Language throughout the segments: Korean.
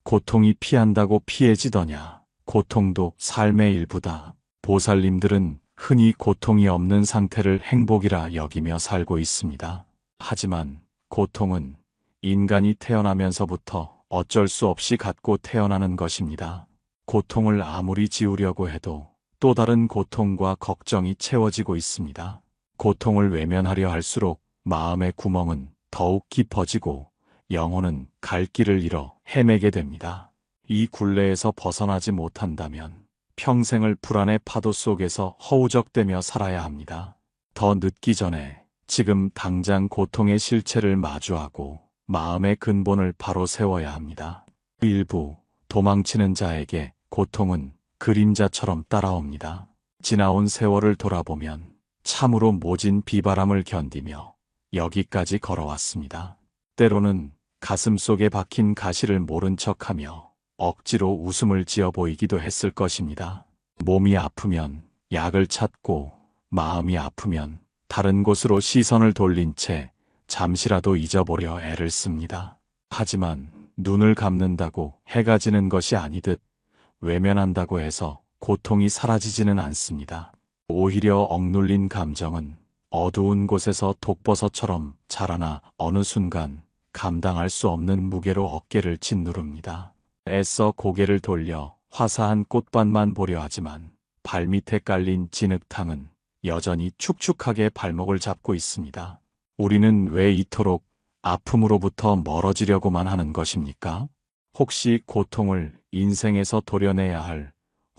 고통이 피한다고 피해지더냐. 고통도 삶의 일부다. 보살님들은 흔히 고통이 없는 상태를 행복이라 여기며 살고 있습니다. 하지만 고통은 인간이 태어나면서부터 어쩔 수 없이 갖고 태어나는 것입니다. 고통을 아무리 지우려고 해도 또 다른 고통과 걱정이 채워지고 있습니다. 고통을 외면하려 할수록 마음의 구멍은 더욱 깊어지고 영혼은 갈 길을 잃어 헤매게 됩니다. 이 굴레에서 벗어나지 못한다면 평생을 불안의 파도 속에서 허우적대며 살아야 합니다. 더 늦기 전에 지금 당장 고통의 실체를 마주하고 마음의 근본을 바로 세워야 합니다. 일부 도망치는 자에게 고통은 그림자처럼 따라옵니다. 지나온 세월을 돌아보면 참으로 모진 비바람을 견디며 여기까지 걸어왔습니다. 때로는 가슴 속에 박힌 가시를 모른 척하며 억지로 웃음을 지어 보이기도 했을 것입니다. 몸이 아프면 약을 찾고 마음이 아프면 다른 곳으로 시선을 돌린 채 잠시라도 잊어보려 애를 씁니다. 하지만 눈을 감는다고 해가 지는 것이 아니듯 외면한다고 해서 고통이 사라지지는 않습니다. 오히려 억눌린 감정은 어두운 곳에서 독버섯처럼 자라나 어느 순간 감당할 수 없는 무게로 어깨를 짓누릅니다. 애써 고개를 돌려 화사한 꽃밭만 보려 하지만 발밑에 깔린 진흙탕은 여전히 축축하게 발목을 잡고 있습니다. 우리는 왜 이토록 아픔으로부터 멀어지려고만 하는 것입니까? 혹시 고통을 인생에서 도려내야 할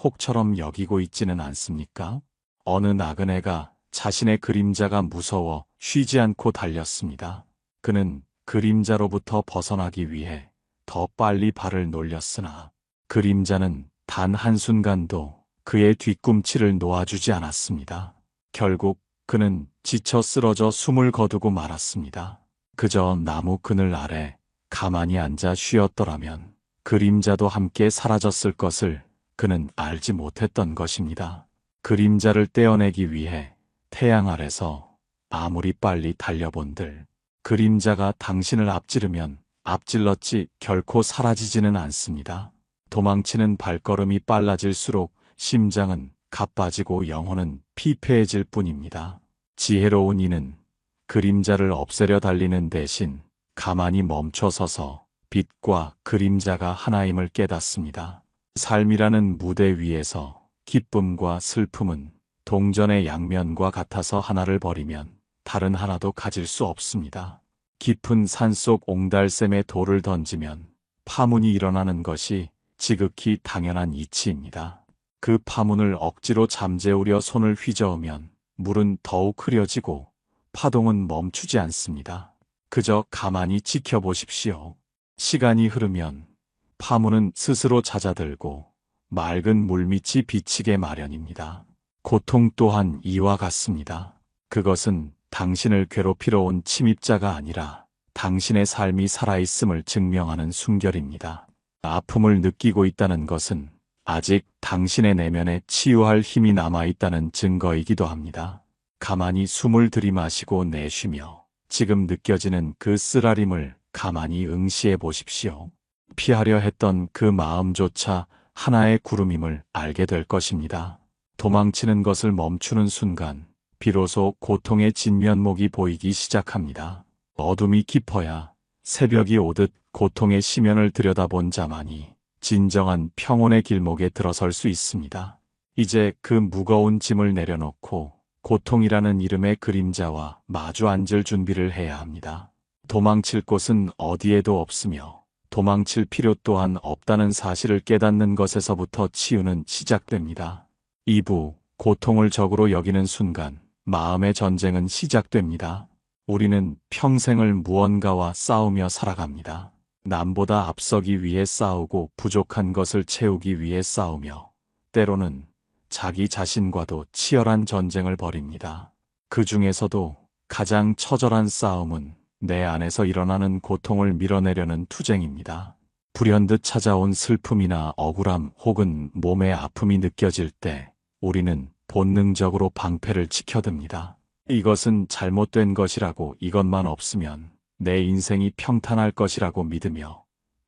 혹처럼 여기고 있지는 않습니까? 어느 나그네가 자신의 그림자가 무서워 쉬지 않고 달렸습니다. 그는 그림자로부터 벗어나기 위해 더 빨리 발을 놀렸으나 그림자는 단 한순간도 그의 뒤꿈치를 놓아주지 않았습니다. 결국 그는 지쳐 쓰러져 숨을 거두고 말았습니다. 그저 나무 그늘 아래 가만히 앉아 쉬었더라면 그림자도 함께 사라졌을 것을 그는 알지 못했던 것입니다. 그림자를 떼어내기 위해 태양 아래서 아무리 빨리 달려본들 그림자가 당신을 앞지르면 앞질렀지 결코 사라지지는 않습니다. 도망치는 발걸음이 빨라질수록 심장은 가빠지고 영혼은 피폐해질 뿐입니다. 지혜로운 이는 그림자를 없애려 달리는 대신 가만히 멈춰서서 빛과 그림자가 하나임을 깨닫습니다. 삶이라는 무대 위에서 기쁨과 슬픔은 동전의 양면과 같아서 하나를 버리면 다른 하나도 가질 수 없습니다. 깊은 산속 옹달샘에 돌을 던지면 파문이 일어나는 것이 지극히 당연한 이치입니다. 그 파문을 억지로 잠재우려 손을 휘저으면 물은 더욱 흐려지고 파동은 멈추지 않습니다. 그저 가만히 지켜보십시오. 시간이 흐르면 파문은 스스로 잦아들고 맑은 물밑이 비치게 마련입니다. 고통 또한 이와 같습니다. 그것은 당신을 괴롭히러 온 침입자가 아니라 당신의 삶이 살아있음을 증명하는 순결입니다. 아픔을 느끼고 있다는 것은 아직 당신의 내면에 치유할 힘이 남아있다는 증거이기도 합니다. 가만히 숨을 들이마시고 내쉬며 지금 느껴지는 그 쓰라림을 가만히 응시해 보십시오. 피하려 했던 그 마음조차 하나의 구름임을 알게 될 것입니다. 도망치는 것을 멈추는 순간 비로소 고통의 진면목이 보이기 시작합니다. 어둠이 깊어야 새벽이 오듯 고통의 심연을 들여다본 자만이 진정한 평온의 길목에 들어설 수 있습니다. 이제 그 무거운 짐을 내려놓고 고통이라는 이름의 그림자와 마주 앉을 준비를 해야 합니다. 도망칠 곳은 어디에도 없으며 도망칠 필요 또한 없다는 사실을 깨닫는 것에서부터 치유는 시작됩니다. 2부, 고통을 적으로 여기는 순간 마음의 전쟁은 시작됩니다. 우리는 평생을 무언가와 싸우며 살아갑니다. 남보다 앞서기 위해 싸우고 부족한 것을 채우기 위해 싸우며 때로는 자기 자신과도 치열한 전쟁을 벌입니다. 그 중에서도 가장 처절한 싸움은 내 안에서 일어나는 고통을 밀어내려는 투쟁입니다. 불현듯 찾아온 슬픔이나 억울함 혹은 몸의 아픔이 느껴질 때 우리는 본능적으로 방패를 치켜듭니다. 이것은 잘못된 것이라고, 이것만 없으면 내 인생이 평탄할 것이라고 믿으며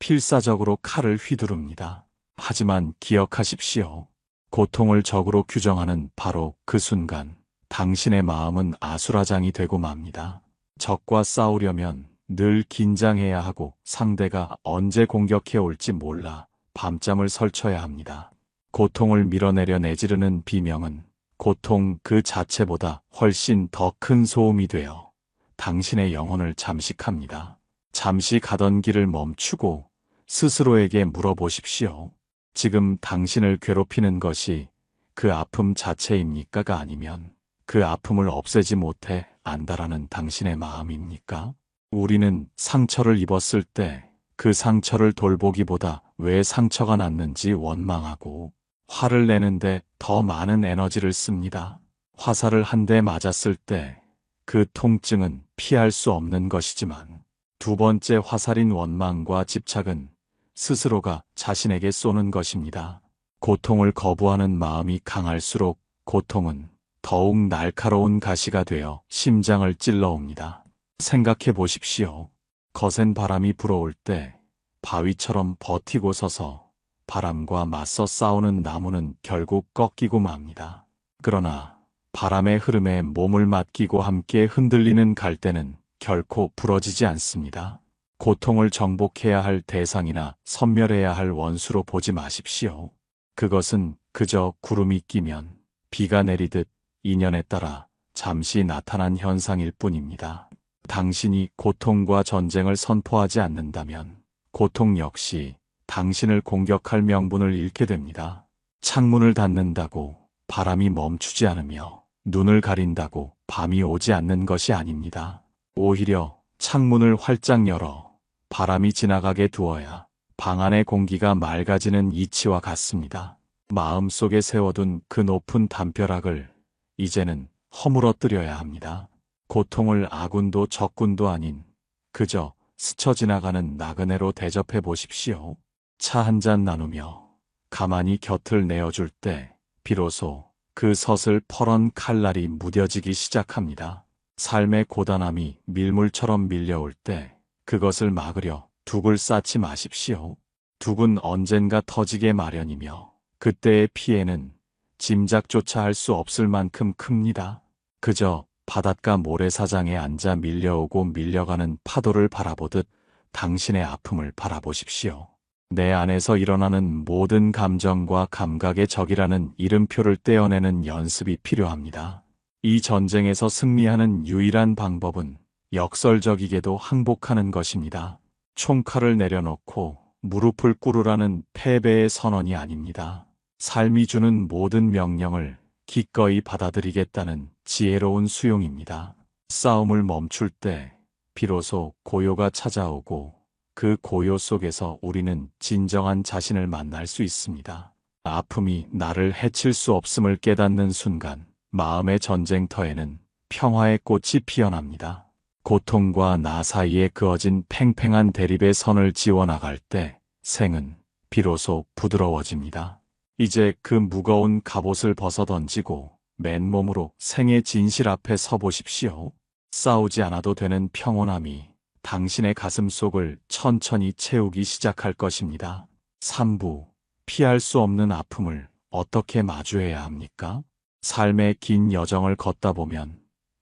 필사적으로 칼을 휘두릅니다. 하지만 기억하십시오. 고통을 적으로 규정하는 바로 그 순간 당신의 마음은 아수라장이 되고 맙니다. 적과 싸우려면 늘 긴장해야 하고 상대가 언제 공격해 올지 몰라 밤잠을 설쳐야 합니다. 고통을 밀어내려 내지르는 비명은 고통 그 자체보다 훨씬 더 큰 소음이 되어 당신의 영혼을 잠식합니다. 잠시 가던 길을 멈추고 스스로에게 물어보십시오. 지금 당신을 괴롭히는 것이 그 아픔 자체입니까가 아니면 그 아픔을 없애지 못해 안달하는 당신의 마음입니까? 우리는 상처를 입었을 때 그 상처를 돌보기보다 왜 상처가 났는지 원망하고 화를 내는데 더 많은 에너지를 씁니다. 화살을 한 대 맞았을 때 그 통증은 피할 수 없는 것이지만 두 번째 화살인 원망과 집착은 스스로가 자신에게 쏘는 것입니다. 고통을 거부하는 마음이 강할수록 고통은 더욱 날카로운 가시가 되어 심장을 찔러옵니다. 생각해 보십시오. 거센 바람이 불어올 때 바위처럼 버티고 서서 바람과 맞서 싸우는 나무는 결국 꺾이고 맙니다. 그러나 바람의 흐름에 몸을 맡기고 함께 흔들리는 갈대는 결코 부러지지 않습니다. 고통을 정복해야 할 대상이나 섬멸해야 할 원수로 보지 마십시오. 그것은 그저 구름이 끼면 비가 내리듯 인연에 따라 잠시 나타난 현상일 뿐입니다. 당신이 고통과 전쟁을 선포하지 않는다면 고통 역시 당신을 공격할 명분을 잃게 됩니다. 창문을 닫는다고 바람이 멈추지 않으며 눈을 가린다고 밤이 오지 않는 것이 아닙니다. 오히려 창문을 활짝 열어 바람이 지나가게 두어야 방 안의 공기가 맑아지는 이치와 같습니다. 마음속에 세워둔 그 높은 담벼락을 이제는 허물어뜨려야 합니다. 고통을 아군도 적군도 아닌 그저 스쳐 지나가는 나그네로 대접해 보십시오. 차 한 잔 나누며 가만히 곁을 내어줄 때 비로소 그 서슬퍼런 칼날이 무뎌지기 시작합니다. 삶의 고단함이 밀물처럼 밀려올 때 그것을 막으려 둑을 쌓지 마십시오. 둑은 언젠가 터지게 마련이며 그때의 피해는 짐작조차 할 수 없을 만큼 큽니다. 그저 바닷가 모래사장에 앉아 밀려오고 밀려가는 파도를 바라보듯 당신의 아픔을 바라보십시오. 내 안에서 일어나는 모든 감정과 감각의 적이라는 이름표를 떼어내는 연습이 필요합니다. 이 전쟁에서 승리하는 유일한 방법은 역설적이게도 항복하는 것입니다. 총칼을 내려놓고 무릎을 꿇으라는 패배의 선언이 아닙니다. 삶이 주는 모든 명령을 기꺼이 받아들이겠다는 지혜로운 수용입니다. 싸움을 멈출 때 비로소 고요가 찾아오고 그 고요 속에서 우리는 진정한 자신을 만날 수 있습니다. 아픔이 나를 해칠 수 없음을 깨닫는 순간 마음의 전쟁터에는 평화의 꽃이 피어납니다. 고통과 나 사이에 그어진 팽팽한 대립의 선을 지워나갈 때 생은 비로소 부드러워집니다. 이제 그 무거운 갑옷을 벗어던지고 맨몸으로 생의 진실 앞에 서보십시오. 싸우지 않아도 되는 평온함이 당신의 가슴 속을 천천히 채우기 시작할 것입니다. 3부, 피할 수 없는 아픔을 어떻게 마주해야 합니까? 삶의 긴 여정을 걷다 보면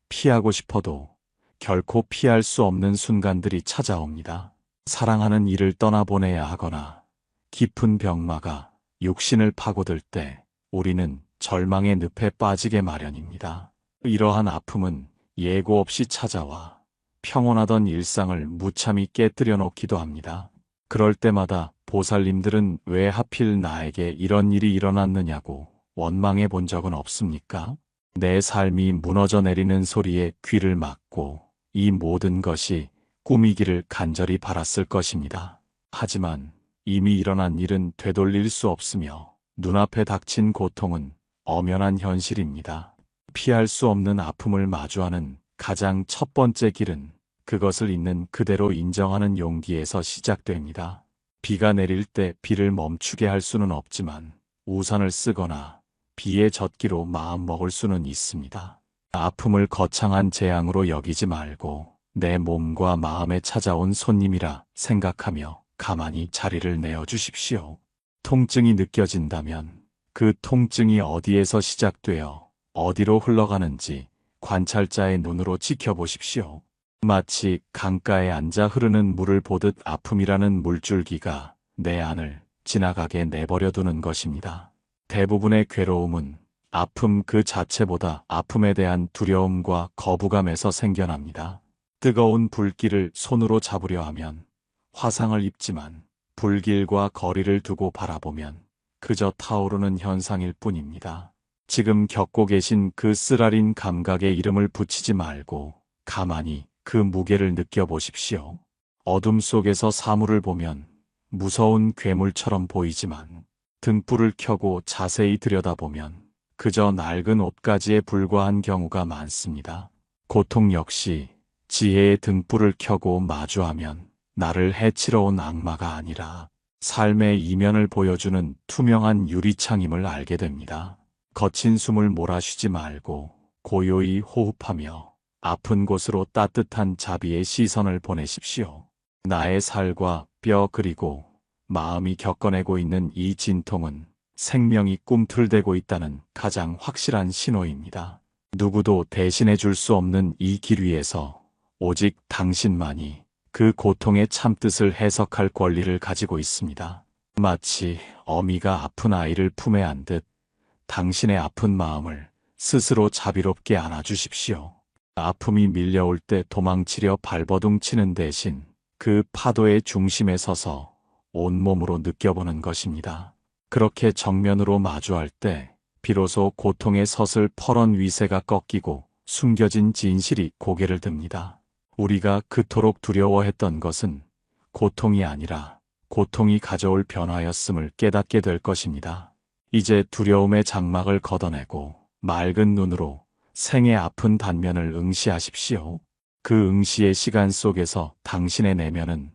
피하고 싶어도 결코 피할 수 없는 순간들이 찾아옵니다. 사랑하는 이를 떠나보내야 하거나 깊은 병마가 육신을 파고들 때 우리는 절망의 늪에 빠지게 마련입니다. 이러한 아픔은 예고 없이 찾아와 평온하던 일상을 무참히 깨뜨려 놓기도 합니다. 그럴 때마다 보살님들은 왜 하필 나에게 이런 일이 일어났느냐고 원망해 본 적은 없습니까? 내 삶이 무너져 내리는 소리에 귀를 막고 이 모든 것이 꿈이기를 간절히 바랐을 것입니다. 하지만 이미 일어난 일은 되돌릴 수 없으며 눈앞에 닥친 고통은 엄연한 현실입니다. 피할 수 없는 아픔을 마주하는 가장 첫 번째 길은 그것을 있는 그대로 인정하는 용기에서 시작됩니다. 비가 내릴 때 비를 멈추게 할 수는 없지만 우산을 쓰거나 비에 젖기로 마음먹을 수는 있습니다. 아픔을 거창한 재앙으로 여기지 말고 내 몸과 마음에 찾아온 손님이라 생각하며 가만히 자리를 내어주십시오. 통증이 느껴진다면 그 통증이 어디에서 시작되어 어디로 흘러가는지 관찰자의 눈으로 지켜보십시오. 마치 강가에 앉아 흐르는 물을 보듯 아픔이라는 물줄기가 내 안을 지나가게 내버려두는 것입니다. 대부분의 괴로움은 아픔 그 자체보다 아픔에 대한 두려움과 거부감에서 생겨납니다. 뜨거운 불길을 손으로 잡으려 하면 화상을 입지만 불길과 거리를 두고 바라보면 그저 타오르는 현상일 뿐입니다. 지금 겪고 계신 그 쓰라린 감각에 이름을 붙이지 말고 가만히 그 무게를 느껴보십시오. 어둠 속에서 사물을 보면 무서운 괴물처럼 보이지만 등불을 켜고 자세히 들여다보면 그저 낡은 옷가지에 불과한 경우가 많습니다. 고통 역시 지혜의 등불을 켜고 마주하면 나를 해치러 온 악마가 아니라 삶의 이면을 보여주는 투명한 유리창임을 알게 됩니다. 거친 숨을 몰아쉬지 말고 고요히 호흡하며 아픈 곳으로 따뜻한 자비의 시선을 보내십시오. 나의 살과 뼈 그리고 마음이 겪어내고 있는 이 진통은 생명이 꿈틀대고 있다는 가장 확실한 신호입니다. 누구도 대신해 줄 수 없는 이 길 위에서 오직 당신만이 그 고통의 참뜻을 해석할 권리를 가지고 있습니다. 마치 어미가 아픈 아이를 품에 안듯 당신의 아픈 마음을 스스로 자비롭게 안아주십시오. 아픔이 밀려올 때 도망치려 발버둥 치는 대신 그 파도의 중심에 서서 온몸으로 느껴보는 것입니다. 그렇게 정면으로 마주할 때 비로소 고통의 서슬퍼런 위세가 꺾이고 숨겨진 진실이 고개를 듭니다. 우리가 그토록 두려워했던 것은 고통이 아니라 고통이 가져올 변화였음을 깨닫게 될 것입니다. 이제 두려움의 장막을 걷어내고 맑은 눈으로 생의 아픈 단면을 응시하십시오. 그 응시의 시간 속에서 당신의 내면은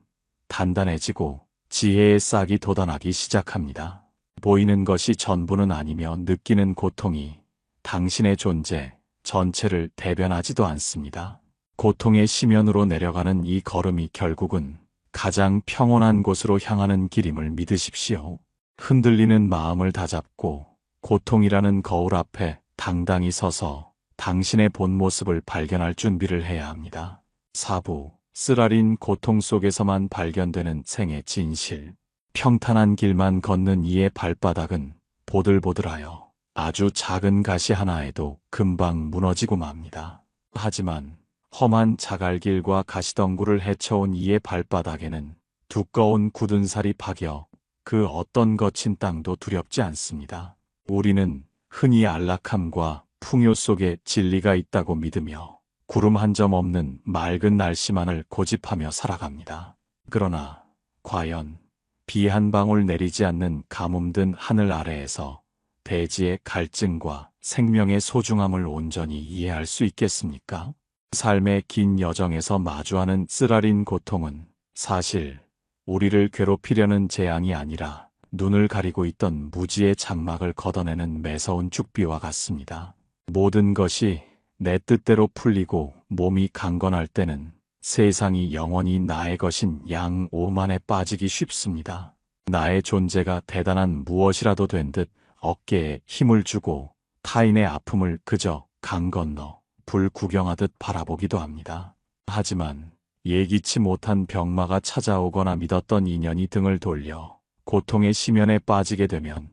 단단해지고 지혜의 싹이 돋아나기 시작합니다. 보이는 것이 전부는 아니며 느끼는 고통이 당신의 존재 전체를 대변하지도 않습니다. 고통의 심연으로 내려가는 이 걸음이 결국은 가장 평온한 곳으로 향하는 길임을 믿으십시오. 흔들리는 마음을 다잡고 고통이라는 거울 앞에 당당히 서서 당신의 본 모습을 발견할 준비를 해야 합니다. 4부 쓰라린 고통 속에서만 발견되는 생의 진실. 평탄한 길만 걷는 이의 발바닥은 보들보들하여 아주 작은 가시 하나에도 금방 무너지고 맙니다. 하지만 험한 자갈길과 가시덩굴을 헤쳐온 이의 발바닥에는 두꺼운 굳은 살이 박여 그 어떤 거친 땅도 두렵지 않습니다. 우리는 흔히 안락함과 풍요 속에 진리가 있다고 믿으며 구름 한 점 없는 맑은 날씨만을 고집하며 살아갑니다. 그러나 과연 비 한 방울 내리지 않는 가뭄든 하늘 아래에서 대지의 갈증과 생명의 소중함을 온전히 이해할 수 있겠습니까? 삶의 긴 여정에서 마주하는 쓰라린 고통은 사실 우리를 괴롭히려는 재앙이 아니라 눈을 가리고 있던 무지의 장막을 걷어내는 매서운 죽비와 같습니다. 모든 것이 내 뜻대로 풀리고 몸이 강건할 때는 세상이 영원히 나의 것인 양 오만에 빠지기 쉽습니다. 나의 존재가 대단한 무엇이라도 된 듯 어깨에 힘을 주고 타인의 아픔을 그저 강 건너 불 구경하듯 바라보기도 합니다. 하지만 예기치 못한 병마가 찾아오거나 믿었던 인연이 등을 돌려 고통의 심연에 빠지게 되면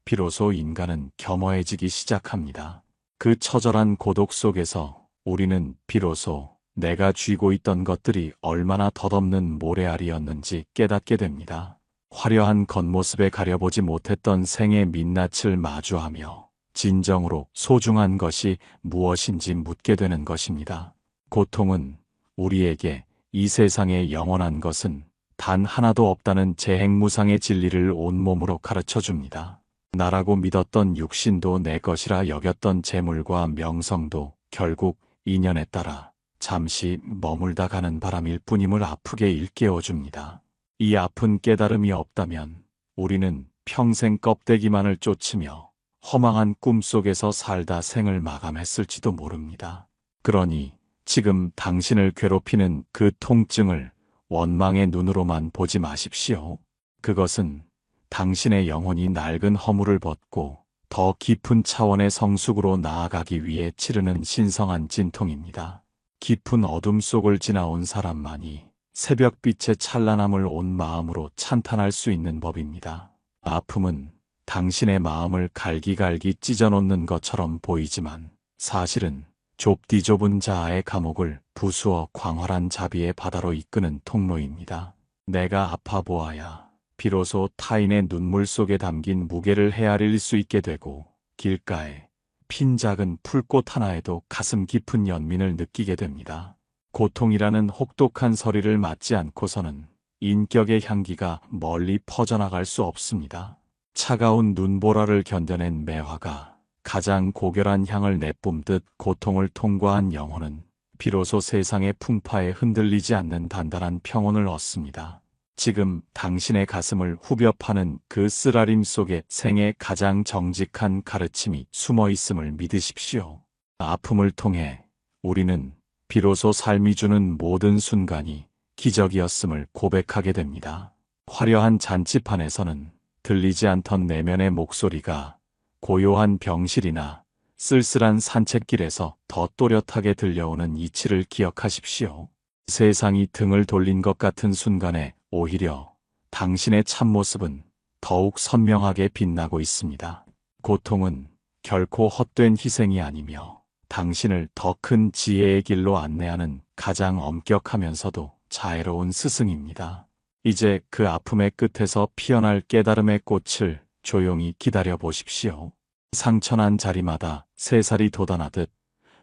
비로소 인간은 겸허해지기 시작합니다. 그 처절한 고독 속에서 우리는 비로소 내가 쥐고 있던 것들이 얼마나 덧없는 모래알이었는지 깨닫게 됩니다. 화려한 겉모습에 가려보지 못했던 생의 민낯을 마주하며 진정으로 소중한 것이 무엇인지 묻게 되는 것입니다. 고통은 우리에게 이 세상에 영원한 것은 단 하나도 없다는 재행무상의 진리를 온몸으로 가르쳐 줍니다. 나라고 믿었던 육신도 내 것이라 여겼던 재물과 명성도 결국 인연에 따라 잠시 머물다 가는 바람일 뿐임을 아프게 일깨워 줍니다. 이 아픈 깨달음이 없다면 우리는 평생 껍데기만을 쫓으며 허망한 꿈속에서 살다 생을 마감했을지도 모릅니다. 그러니 지금 당신을 괴롭히는 그 통증을 원망의 눈으로만 보지 마십시오. 그것은 당신의 영혼이 낡은 허물을 벗고 더 깊은 차원의 성숙으로 나아가기 위해 치르는 신성한 진통입니다. 깊은 어둠 속을 지나온 사람만이 새벽빛의 찬란함을 온 마음으로 찬탄할 수 있는 법입니다. 아픔은 당신의 마음을 갈기갈기 찢어놓는 것처럼 보이지만 사실은 좁디 좁은 자아의 감옥을 부수어 광활한 자비의 바다로 이끄는 통로입니다. 내가 아파 보아야 비로소 타인의 눈물 속에 담긴 무게를 헤아릴 수 있게 되고 길가에 핀 작은 풀꽃 하나에도 가슴 깊은 연민을 느끼게 됩니다. 고통이라는 혹독한 서리를 맞지 않고서는 인격의 향기가 멀리 퍼져나갈 수 없습니다. 차가운 눈보라를 견뎌낸 매화가 가장 고결한 향을 내뿜듯 고통을 통과한 영혼은 비로소 세상의 풍파에 흔들리지 않는 단단한 평온을 얻습니다. 지금 당신의 가슴을 후벼 파는 그 쓰라림 속에 생의 가장 정직한 가르침이 숨어 있음을 믿으십시오. 아픔을 통해 우리는 비로소 삶이 주는 모든 순간이 기적이었음을 고백하게 됩니다. 화려한 잔치판에서는 들리지 않던 내면의 목소리가 고요한 병실이나 쓸쓸한 산책길에서 더 또렷하게 들려오는 이치를 기억하십시오. 세상이 등을 돌린 것 같은 순간에 오히려 당신의 참모습은 더욱 선명하게 빛나고 있습니다. 고통은 결코 헛된 희생이 아니며 당신을 더 큰 지혜의 길로 안내하는 가장 엄격하면서도 자애로운 스승입니다. 이제 그 아픔의 끝에서 피어날 깨달음의 꽃을 조용히 기다려 보십시오. 상처난 자리마다 새살이 돋아나듯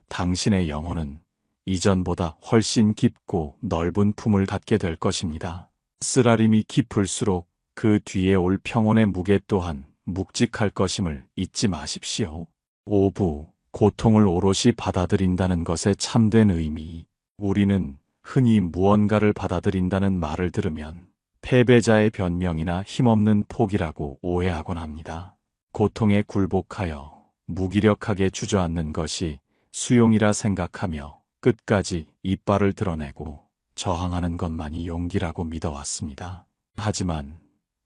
당신의 영혼은 이전보다 훨씬 깊고 넓은 품을 갖게 될 것입니다. 쓰라림이 깊을수록 그 뒤에 올 평온의 무게 또한 묵직할 것임을 잊지 마십시오. 5부, 고통을 오롯이 받아들인다는 것의 참된 의미. 우리는 흔히 무언가를 받아들인다는 말을 들으면 패배자의 변명이나 힘없는 포기라고 오해하곤 합니다. 고통에 굴복하여 무기력하게 주저앉는 것이 수용이라 생각하며 끝까지 이빨을 드러내고 저항하는 것만이 용기라고 믿어왔습니다. 하지만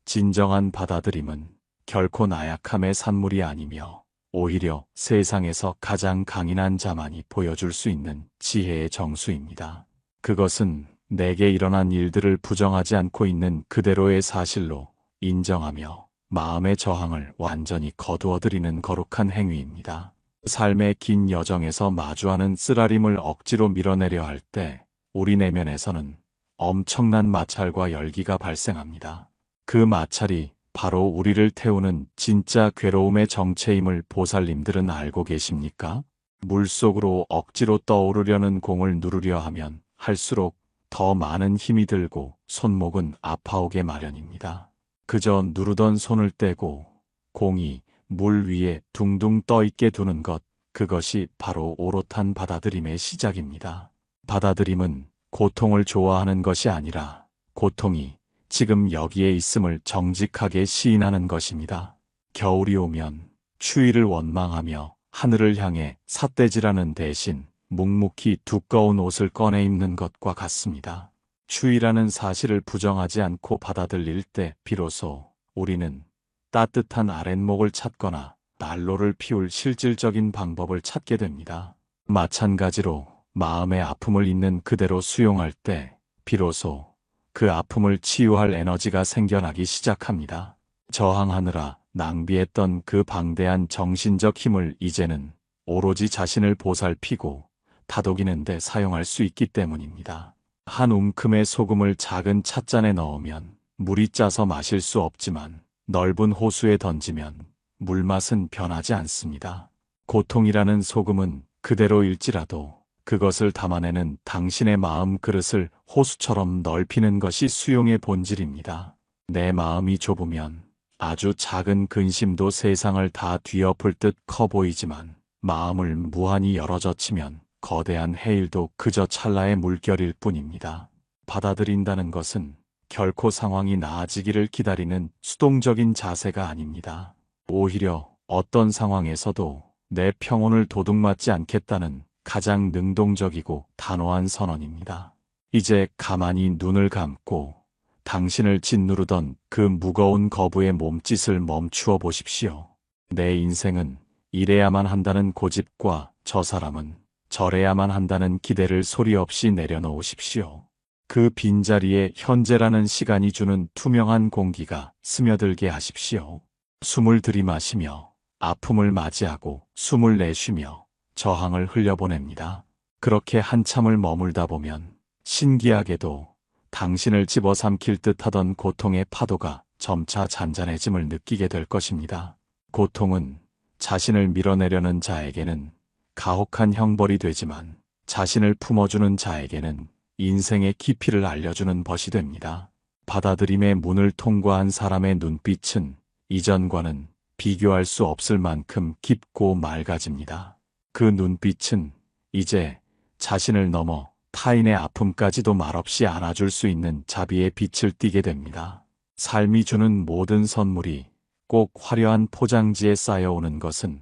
진정한 받아들임은 결코 나약함의 산물이 아니며 오히려 세상에서 가장 강인한 자만이 보여줄 수 있는 지혜의 정수입니다. 그것은 내게 일어난 일들을 부정하지 않고 있는 그대로의 사실로 인정하며 마음의 저항을 완전히 거두어들이는 거룩한 행위입니다. 삶의 긴 여정에서 마주하는 쓰라림을 억지로 밀어내려 할 때 우리 내면에서는 엄청난 마찰과 열기가 발생합니다. 그 마찰이 바로 우리를 태우는 진짜 괴로움의 정체임을 보살님들은 알고 계십니까? 물속으로 억지로 떠오르려는 공을 누르려 하면 할수록 더 많은 힘이 들고 손목은 아파오게 마련입니다. 그저 누르던 손을 떼고 공이 물 위에 둥둥 떠있게 두는 것, 그것이 바로 오롯한 받아들임의 시작입니다. 받아들임은 고통을 좋아하는 것이 아니라 고통이 지금 여기에 있음을 정직하게 시인하는 것입니다. 겨울이 오면 추위를 원망하며 하늘을 향해 삿대질하는 대신 묵묵히 두꺼운 옷을 꺼내 입는 것과 같습니다. 추위라는 사실을 부정하지 않고 받아들일 때 비로소 우리는 따뜻한 아랫목을 찾거나 난로를 피울 실질적인 방법을 찾게 됩니다. 마찬가지로 마음의 아픔을 있는 그대로 수용할 때 비로소 그 아픔을 치유할 에너지가 생겨나기 시작합니다. 저항하느라 낭비했던 그 방대한 정신적 힘을 이제는 오로지 자신을 보살피고 다독이는 데 사용할 수 있기 때문입니다. 한 움큼의 소금을 작은 찻잔에 넣으면 물이 짜서 마실 수 없지만 넓은 호수에 던지면 물맛은 변하지 않습니다. 고통이라는 소금은 그대로일지라도 그것을 담아내는 당신의 마음 그릇을 호수처럼 넓히는 것이 수용의 본질입니다. 내 마음이 좁으면 아주 작은 근심도 세상을 다 뒤엎을 듯 커 보이지만 마음을 무한히 열어젖히면 거대한 해일도 그저 찰나의 물결일 뿐입니다. 받아들인다는 것은 결코 상황이 나아지기를 기다리는 수동적인 자세가 아닙니다. 오히려 어떤 상황에서도 내 평온을 도둑맞지 않겠다는 가장 능동적이고 단호한 선언입니다. 이제 가만히 눈을 감고 당신을 짓누르던 그 무거운 거부의 몸짓을 멈추어 보십시오. 내 인생은 이래야만 한다는 고집과 저 사람은 저래야만 한다는 기대를 소리 없이 내려놓으십시오. 그 빈자리에 현재라는 시간이 주는 투명한 공기가 스며들게 하십시오. 숨을 들이마시며 아픔을 맞이하고 숨을 내쉬며 저항을 흘려보냅니다. 그렇게 한참을 머물다 보면 신기하게도 당신을 집어삼킬 듯하던 고통의 파도가 점차 잔잔해짐을 느끼게 될 것입니다. 고통은 자신을 밀어내려는 자에게는 가혹한 형벌이 되지만 자신을 품어주는 자에게는 인생의 깊이를 알려주는 벗이 됩니다. 받아들임의 문을 통과한 사람의 눈빛은 이전과는 비교할 수 없을 만큼 깊고 맑아집니다. 그 눈빛은 이제 자신을 넘어 타인의 아픔까지도 말없이 안아줄 수 있는 자비의 빛을 띠게 됩니다. 삶이 주는 모든 선물이 꼭 화려한 포장지에 쌓여오는 것은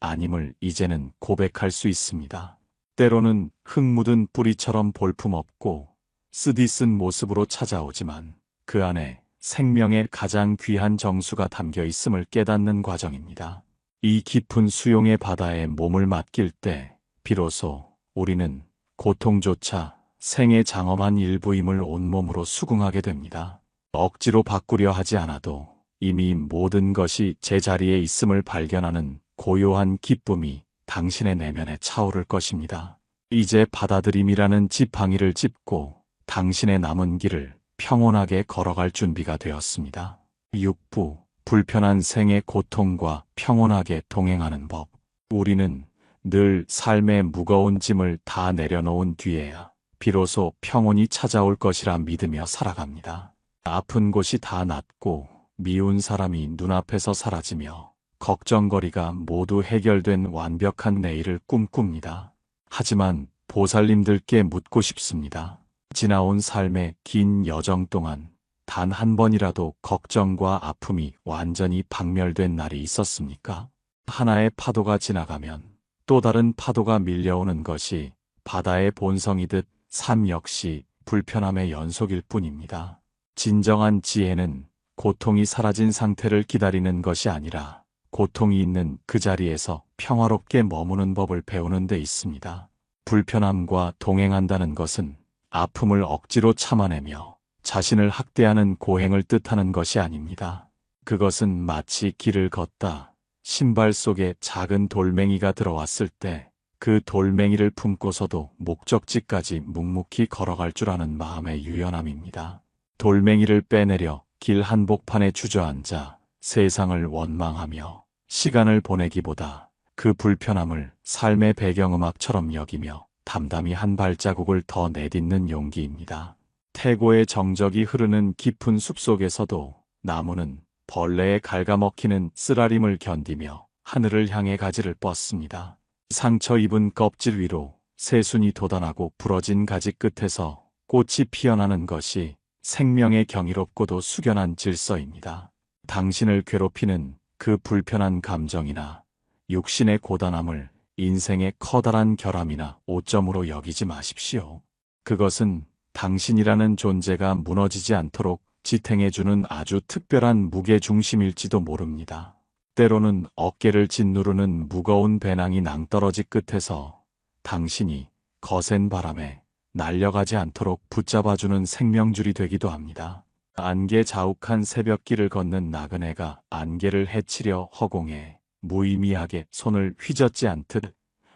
아님을 이제는 고백할 수 있습니다. 때로는 흙 묻은 뿌리처럼 볼품없고 쓰디쓴 모습으로 찾아오지만 그 안에 생명의 가장 귀한 정수가 담겨 있음을 깨닫는 과정입니다. 이 깊은 수용의 바다에 몸을 맡길 때 비로소 우리는 고통조차 생의 장엄한 일부임을 온몸으로 수긍하게 됩니다. 억지로 바꾸려 하지 않아도 이미 모든 것이 제자리에 있음을 발견하는 고요한 기쁨이 당신의 내면에 차오를 것입니다. 이제 받아들임이라는 지팡이를 짚고 당신의 남은 길을 평온하게 걸어갈 준비가 되었습니다. 6부 불편한 생의 고통과 평온하게 동행하는 법. 우리는 늘 삶의 무거운 짐을 다 내려놓은 뒤에야 비로소 평온이 찾아올 것이라 믿으며 살아갑니다. 아픈 곳이 다 낫고 미운 사람이 눈앞에서 사라지며 걱정거리가 모두 해결된 완벽한 내일을 꿈꿉니다. 하지만 보살님들께 묻고 싶습니다. 지나온 삶의 긴 여정 동안 단 한 번이라도 걱정과 아픔이 완전히 박멸된 날이 있었습니까? 하나의 파도가 지나가면 또 다른 파도가 밀려오는 것이 바다의 본성이듯 삶 역시 불편함의 연속일 뿐입니다. 진정한 지혜는 고통이 사라진 상태를 기다리는 것이 아니라 고통이 있는 그 자리에서 평화롭게 머무는 법을 배우는 데 있습니다. 불편함과 동행한다는 것은 아픔을 억지로 참아내며 자신을 학대하는 고행을 뜻하는 것이 아닙니다. 그것은 마치 길을 걷다 신발 속에 작은 돌멩이가 들어왔을 때 그 돌멩이를 품고서도 목적지까지 묵묵히 걸어갈 줄 아는 마음의 유연함입니다. 돌멩이를 빼내려 길 한복판에 주저앉아 세상을 원망하며 시간을 보내기보다 그 불편함을 삶의 배경음악처럼 여기며 담담히 한 발자국을 더 내딛는 용기입니다. 태고의 정적이 흐르는 깊은 숲속에서도 나무는 벌레에 갉아먹히는 쓰라림을 견디며 하늘을 향해 가지를 뻗습니다. 상처 입은 껍질 위로 새순이 돋아나고 부러진 가지 끝에서 꽃이 피어나는 것이 생명의 경이롭고도 숙연한 질서입니다. 당신을 괴롭히는 그 불편한 감정이나 육신의 고단함을 인생의 커다란 결함이나 오점으로 여기지 마십시오. 그것은 당신이라는 존재가 무너지지 않도록 지탱해주는 아주 특별한 무게중심일지도 모릅니다. 때로는 어깨를 짓누르는 무거운 배낭이 낭떠러지 끝에서 당신이 거센 바람에 날려가지 않도록 붙잡아주는 생명줄이 되기도 합니다. 안개 자욱한 새벽길을 걷는 나그네가 안개를 헤치려 허공에 무의미하게 손을 휘젓지 않듯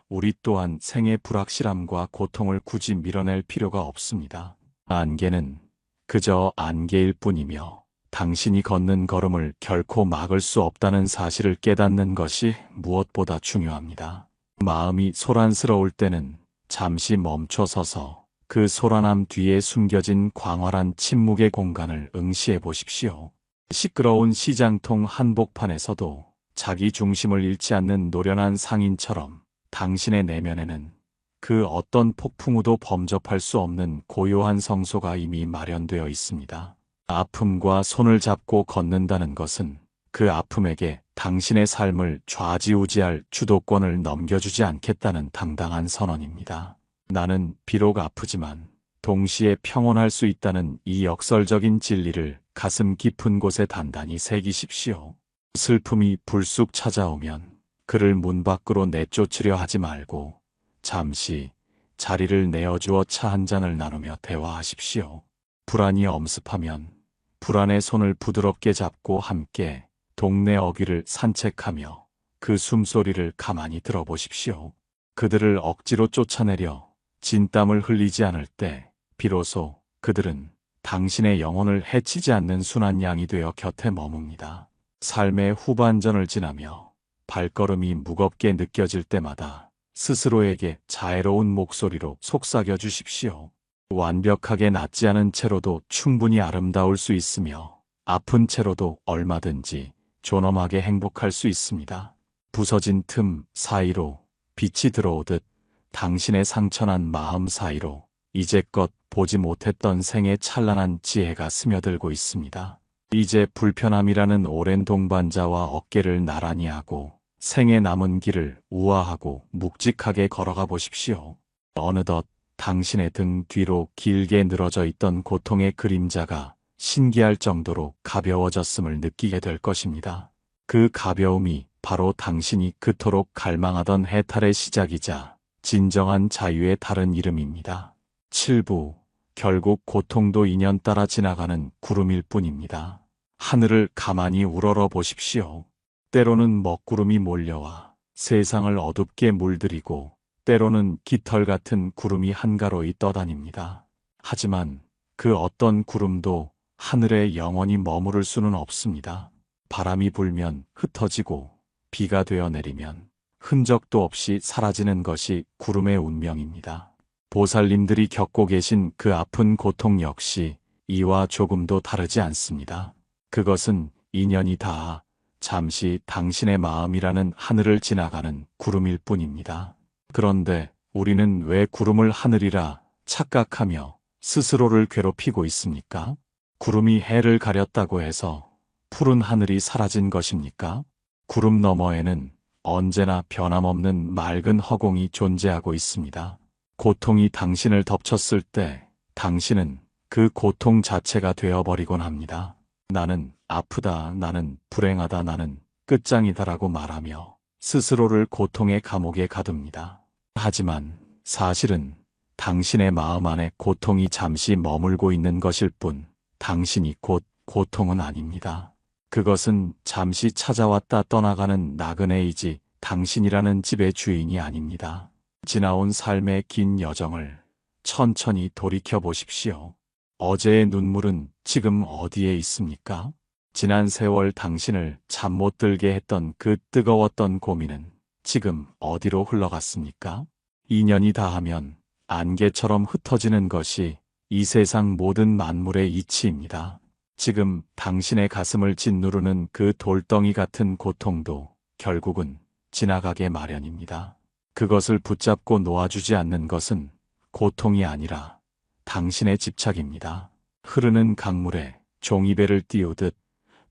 우리 또한 생의 불확실함과 고통을 굳이 밀어낼 필요가 없습니다. 안개는 그저 안개일 뿐이며 당신이 걷는 걸음을 결코 막을 수 없다는 사실을 깨닫는 것이 무엇보다 중요합니다. 마음이 소란스러울 때는 잠시 멈춰서서 그 소란함 뒤에 숨겨진 광활한 침묵의 공간을 응시해 보십시오. 시끄러운 시장통 한복판에서도 자기 중심을 잃지 않는 노련한 상인처럼 당신의 내면에는 그 어떤 폭풍우도 범접할 수 없는 고요한 성소가 이미 마련되어 있습니다. 아픔과 손을 잡고 걷는다는 것은 그 아픔에게 당신의 삶을 좌지우지할 주도권을 넘겨주지 않겠다는 당당한 선언입니다. 나는 비록 아프지만 동시에 평온할 수 있다는 이 역설적인 진리를 가슴 깊은 곳에 단단히 새기십시오. 슬픔이 불쑥 찾아오면 그를 문 밖으로 내쫓으려 하지 말고 잠시 자리를 내어주어 차 한 잔을 나누며 대화하십시오. 불안이 엄습하면 불안의 손을 부드럽게 잡고 함께 동네 어귀를 산책하며 그 숨소리를 가만히 들어보십시오. 그들을 억지로 쫓아내려 진땀을 흘리지 않을 때 비로소 그들은 당신의 영혼을 해치지 않는 순한 양이 되어 곁에 머뭅니다. 삶의 후반전을 지나며 발걸음이 무겁게 느껴질 때마다 스스로에게 자애로운 목소리로 속삭여 주십시오. 완벽하게 낫지 않은 채로도 충분히 아름다울 수 있으며 아픈 채로도 얼마든지 존엄하게 행복할 수 있습니다. 부서진 틈 사이로 빛이 들어오듯 당신의 상처난 마음 사이로 이제껏 보지 못했던 생의 찬란한 지혜가 스며들고 있습니다. 이제 불편함이라는 오랜 동반자와 어깨를 나란히 하고 생의 남은 길을 우아하고 묵직하게 걸어가 보십시오. 어느덧 당신의 등 뒤로 길게 늘어져 있던 고통의 그림자가 신기할 정도로 가벼워졌음을 느끼게 될 것입니다. 그 가벼움이 바로 당신이 그토록 갈망하던 해탈의 시작이자 진정한 자유의 다른 이름입니다. 7부 결국 고통도 인연 따라 지나가는 구름일 뿐입니다. 하늘을 가만히 우러러 보십시오. 때로는 먹구름이 몰려와 세상을 어둡게 물들이고 때로는 깃털 같은 구름이 한가로이 떠다닙니다. 하지만 그 어떤 구름도 하늘에 영원히 머무를 수는 없습니다. 바람이 불면 흩어지고 비가 되어 내리면 흔적도 없이 사라지는 것이 구름의 운명입니다. 보살님들이 겪고 계신 그 아픈 고통 역시 이와 조금도 다르지 않습니다. 그것은 인연이 닿아 잠시 당신의 마음이라는 하늘을 지나가는 구름일 뿐입니다. 그런데 우리는 왜 구름을 하늘이라 착각하며 스스로를 괴롭히고 있습니까? 구름이 해를 가렸다고 해서 푸른 하늘이 사라진 것입니까? 구름 너머에는 언제나 변함없는 맑은 허공이 존재하고 있습니다. 고통이 당신을 덮쳤을 때 당신은 그 고통 자체가 되어버리곤 합니다. 나는 아프다, 나는 불행하다, 나는 끝장이다라고 말하며 스스로를 고통의 감옥에 가둡니다. 하지만 사실은 당신의 마음 안에 고통이 잠시 머물고 있는 것일 뿐 당신이 곧 고통은 아닙니다. 그것은 잠시 찾아왔다 떠나가는 나그네이지 당신이라는 집의 주인이 아닙니다. 지나온 삶의 긴 여정을 천천히 돌이켜 보십시오. 어제의 눈물은 지금 어디에 있습니까? 지난 세월 당신을 잠 못 들게 했던 그 뜨거웠던 고민은 지금 어디로 흘러갔습니까? 인연이 닿으면 안개처럼 흩어지는 것이 이 세상 모든 만물의 이치입니다. 지금 당신의 가슴을 짓누르는 그 돌덩이 같은 고통도 결국은 지나가게 마련입니다. 그것을 붙잡고 놓아주지 않는 것은 고통이 아니라 당신의 집착입니다. 흐르는 강물에 종이배를 띄우듯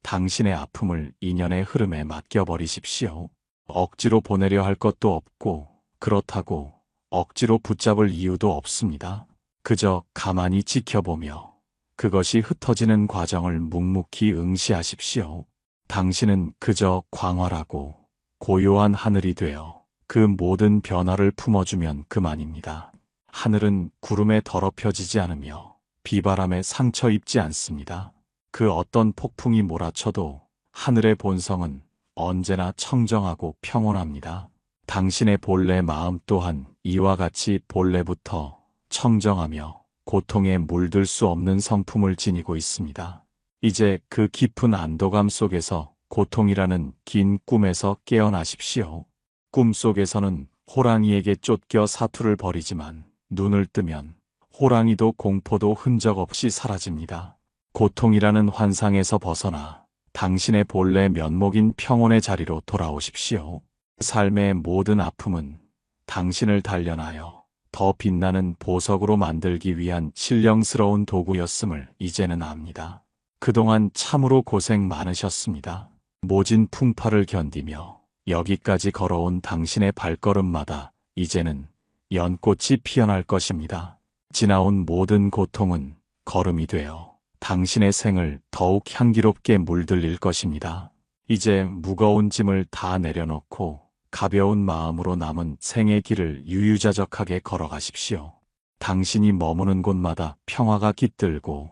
당신의 아픔을 인연의 흐름에 맡겨버리십시오. 억지로 보내려 할 것도 없고 그렇다고 억지로 붙잡을 이유도 없습니다. 그저 가만히 지켜보며 그것이 흩어지는 과정을 묵묵히 응시하십시오. 당신은 그저 광활하고 고요한 하늘이 되어 그 모든 변화를 품어주면 그만입니다. 하늘은 구름에 더럽혀지지 않으며 비바람에 상처 입지 않습니다. 그 어떤 폭풍이 몰아쳐도 하늘의 본성은 언제나 청정하고 평온합니다. 당신의 본래 마음 또한 이와 같이 본래부터 청정하며 고통에 물들 수 없는 성품을 지니고 있습니다. 이제 그 깊은 안도감 속에서 고통이라는 긴 꿈에서 깨어나십시오. 꿈 속에서는 호랑이에게 쫓겨 사투를 벌이지만 눈을 뜨면 호랑이도 공포도 흔적 없이 사라집니다. 고통이라는 환상에서 벗어나 당신의 본래 면목인 평온의 자리로 돌아오십시오. 삶의 모든 아픔은 당신을 단련하여 더 빛나는 보석으로 만들기 위한 신령스러운 도구였음을 이제는 압니다. 그동안 참으로 고생 많으셨습니다. 모진 풍파를 견디며 여기까지 걸어온 당신의 발걸음마다 이제는 연꽃이 피어날 것입니다. 지나온 모든 고통은 걸음이 되어 당신의 생을 더욱 향기롭게 물들일 것입니다. 이제 무거운 짐을 다 내려놓고 가벼운 마음으로 남은 생의 길을 유유자적하게 걸어가십시오. 당신이 머무는 곳마다 평화가 깃들고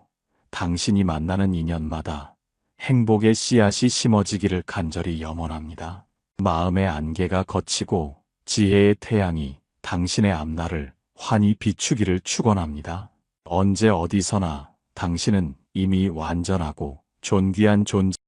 당신이 만나는 인연마다 행복의 씨앗이 심어지기를 간절히 염원합니다. 마음의 안개가 걷히고 지혜의 태양이 당신의 앞날을 환히 비추기를 축원합니다. 언제 어디서나 당신은 이미 완전하고 존귀한 존재